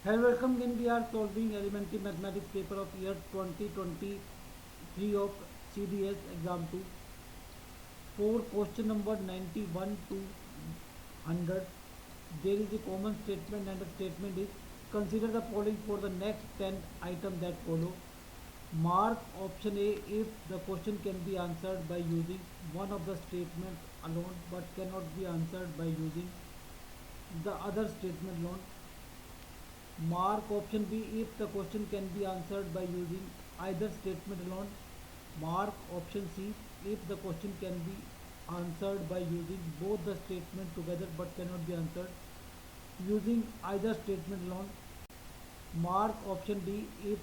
Hello, welcome again. We are solving elementary mathematics paper of year 2023 of CDS exam 2. For question number 91 to 100, there is a common statement and the statement is consider the following for the next 10 items that follow. Mark option A if the question can be answered by using one of the statements alone but cannot be answered by using the other statement alone. Mark option B if the question can be answered by using either statement alone. Mark option C if the question can be answered by using both the statements together but cannot be answered using either statement alone. Mark option D if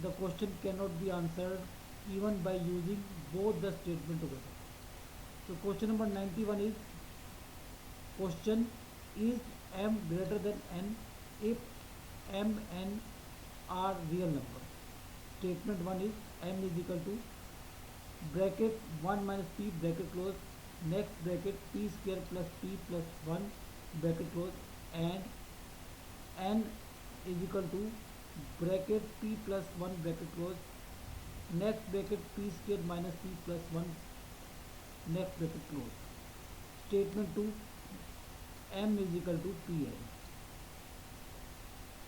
the question cannot be answered even by using both the statement together. So question number 91 is question is m greater than n if m n are real number. Statement 1 is m is equal to bracket 1 minus p bracket close next bracket p square plus p plus 1 bracket close and n is equal to bracket p plus 1 bracket close next bracket p square minus p plus 1 next bracket close. Statement 2 m is equal to pn.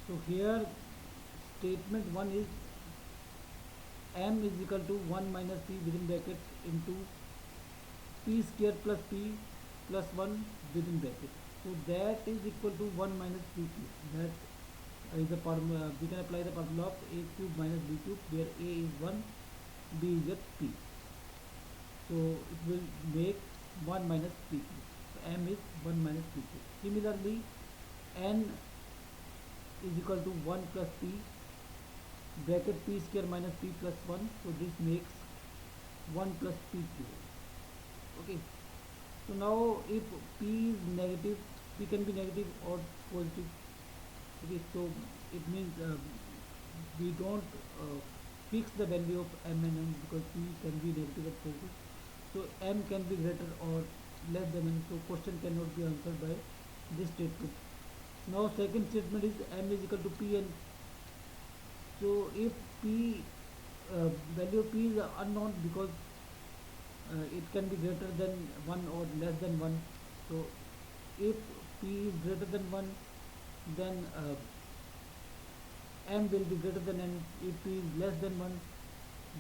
So here statement 1 is m is equal to 1 minus p within bracket into p square plus p plus 1 within bracket. So that is equal to 1 minus p cube. That is the formula. We can apply the formula of a cube minus b cube where a is 1, b is at p. So it will make 1 minus p cube. So m is 1 minus p cube. Similarly, n is equal to 1 plus p bracket p square minus p plus 1. So this makes 1 plus p cube. Okay. So now if p is negative, p can be negative or positive. Okay. So it means we don't fix the value of m and n because p can be negative or positive. So m can be greater or less than n. So question cannot be answered by this statement. Now second statement is m is equal to p n. So if p value of p is unknown because it can be greater than 1 or less than 1. So if p is greater than 1, then m will be greater than n. If p is less than 1,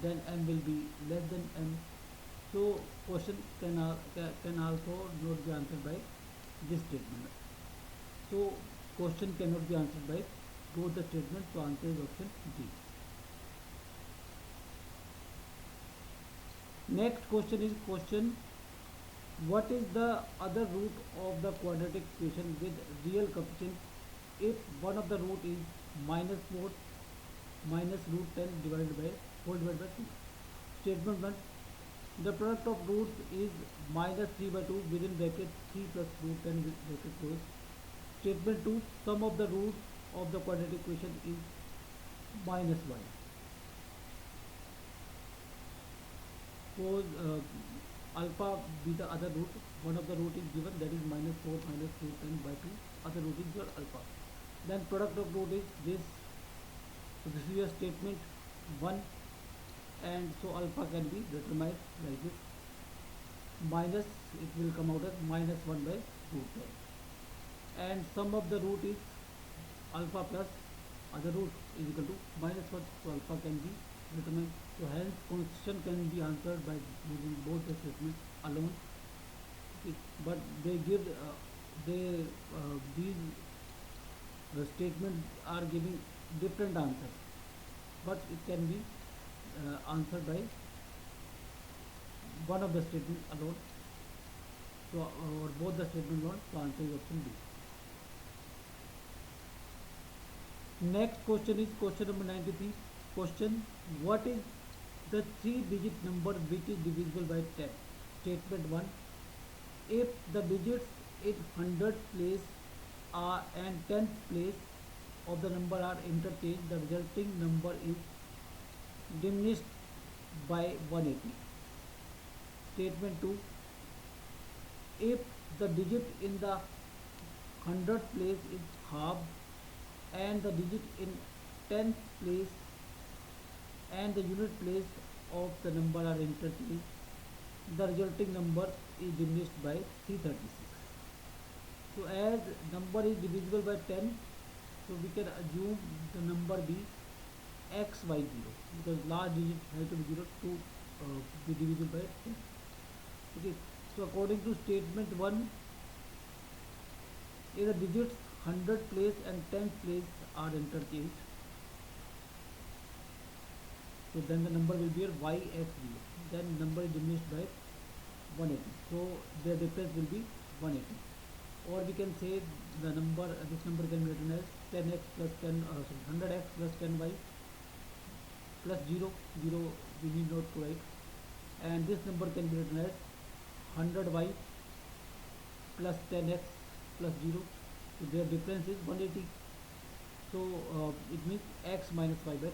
then m will be less than n. So question can also not be answered by this statement. So question cannot be answered by both the statements. So answer is option D. Next question is question what is the other root of the quadratic equation with real coefficient if one of the root is minus 4 minus root 10 divided by 4 divided by 2. Statement 1 the product of roots is minus 3 by 2 within bracket 3 plus root 10 bracket close. Statement 2 sum of the roots of the quadratic equation is minus 1. Suppose alpha be the other root, one of the root is given that is minus 4 minus root 10 by 2, other root is your alpha. Then product of root is this. So this is your statement 1 and so alpha can be determined like this. Minus it will come out as minus 1 by root 10. And sum of the root is alpha plus other root is equal to minus 1. So alpha can be determined. So hence question can be answered by using both the statements alone. Okay. But they give these statements are giving different answers. But it can be answered by one of the statements alone. So or both the statements alone. So answer is option B. Next question is question number 93. Question what is the 3-digit number which is divisible by 10? Statement 1 if the digits in 100th place and 10th place of the number are interchanged, the resulting number is diminished by 180. Statement 2 if the digit in the 100th place is halved and the digit in tenth place and the unit place of the number are interchanged, the resulting number is diminished by 336. So as number is divisible by 10, so we can assume the number be x by 0, because last digit has to be 0 to be divisible by 10. Okay, so according to statement 1, if the digits 100 place and 10th place are interchanged, so then the number will be yx0, then number is diminished by 180, so the difference will be 180. Or we can say the number, this number can be written as 10x plus 10, 100x plus 10y plus 0, 0 we need not to write, and this number can be written as 100y plus 10x plus 0, so their difference is 180. So it means x minus y by 2.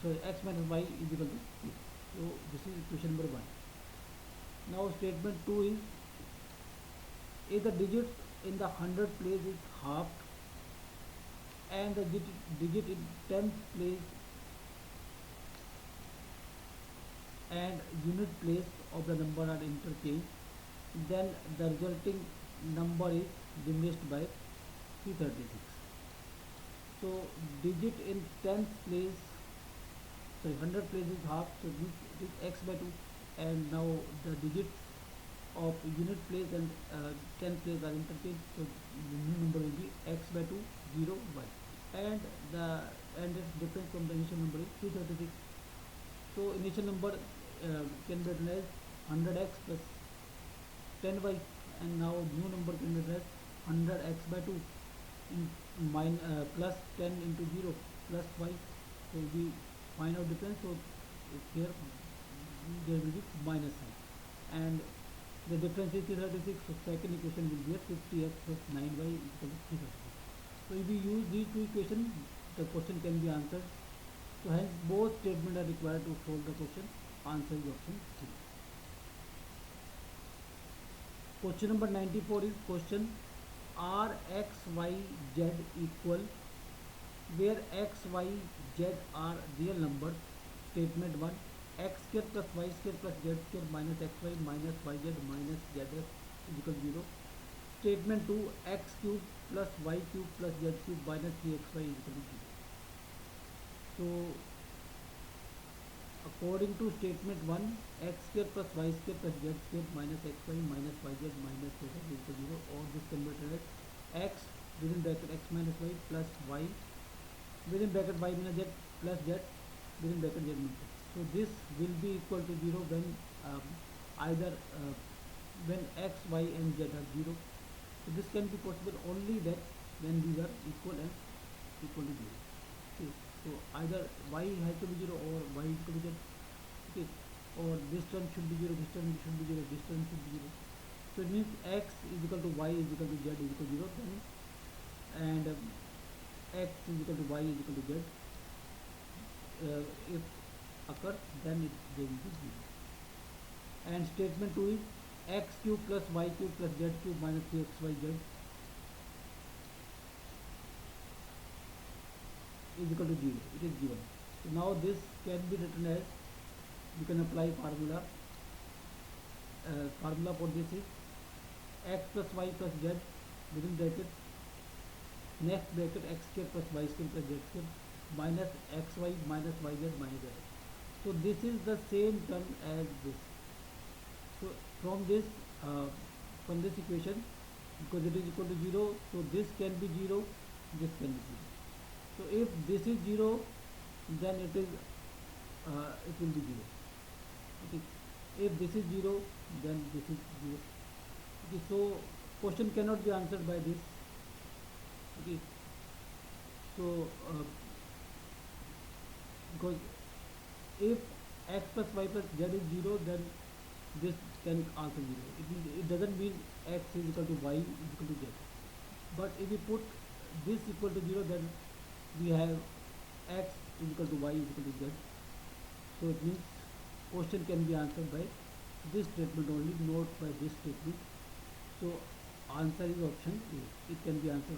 So x minus y is equal to 2. So this is equation number 1. Now statement 2 is, if the digit in the 100 place is halved and the digit in 10th place and unit place of the number are interchanged, then the resulting number is diminished by 336. So digit in 10th place, sorry, 100 place is half, so this it is x by 2, and now the digits of unit place and 10th place are interchanged, so the new number will be x by 2, 0, 1, and its difference from the initial number is 336. So initial number can be written as 100x plus 10y, and now new number can be written as 100x by 2 in plus 10 into 0 plus y. So we find out difference, so here there will be minus sign, and the difference is 336, so second equation will be 50x plus 9y equal to 336. So if we use these two equations, the question can be answered. So hence both statements are required to solve the question. Answer is option C. Question number 94 is question, are x, y, z equal where x, y, z are real numbers? Statement 1, x square plus y square plus z square minus xy minus yz minus zx is equal to 0. Statement 2, x cube plus y cube plus z cube minus 3xy is equal to 0. So according to statement 1, x square plus y square plus z square minus xy minus yz minus zx is equal to 0, or this can be written as x within bracket x minus y plus y within bracket y minus z plus z within bracket z minus x. So this will be equal to 0 when either when x, y and z are 0. So this can be possible only that when these are equal and equal to 0. Okay. So either y has to be 0 or y is to be z. Okay. Or this term should be 0, this term should be 0, this term should be 0. So it means x is equal to y is equal to z is equal to 0 then, and x is equal to y is equal to z. If occurs, then they will be 0. And statement 2 is x cube plus y cube plus z cube minus 3xyz is equal to 0. It is given. So now this can be written as, you can apply formula. Formula for this is x plus y plus z within bracket next bracket x square plus y square plus z square minus xy minus yz minus z. So this is the same term as this. So from this equation, because it is equal to 0, so this can be 0, this can be 0. So if this is 0, then it will be 0. Okay. If this is 0, then this is 0. Okay. So question cannot be answered by this. Okay. So because if x plus y plus z is 0, then this can also 0. It doesn't mean x is equal to y is equal to z. But if we put this equal to 0, then we have x is equal to y is equal to z. So it means question can be answered by this statement only, not by this statement. So answer is option A. It can be answered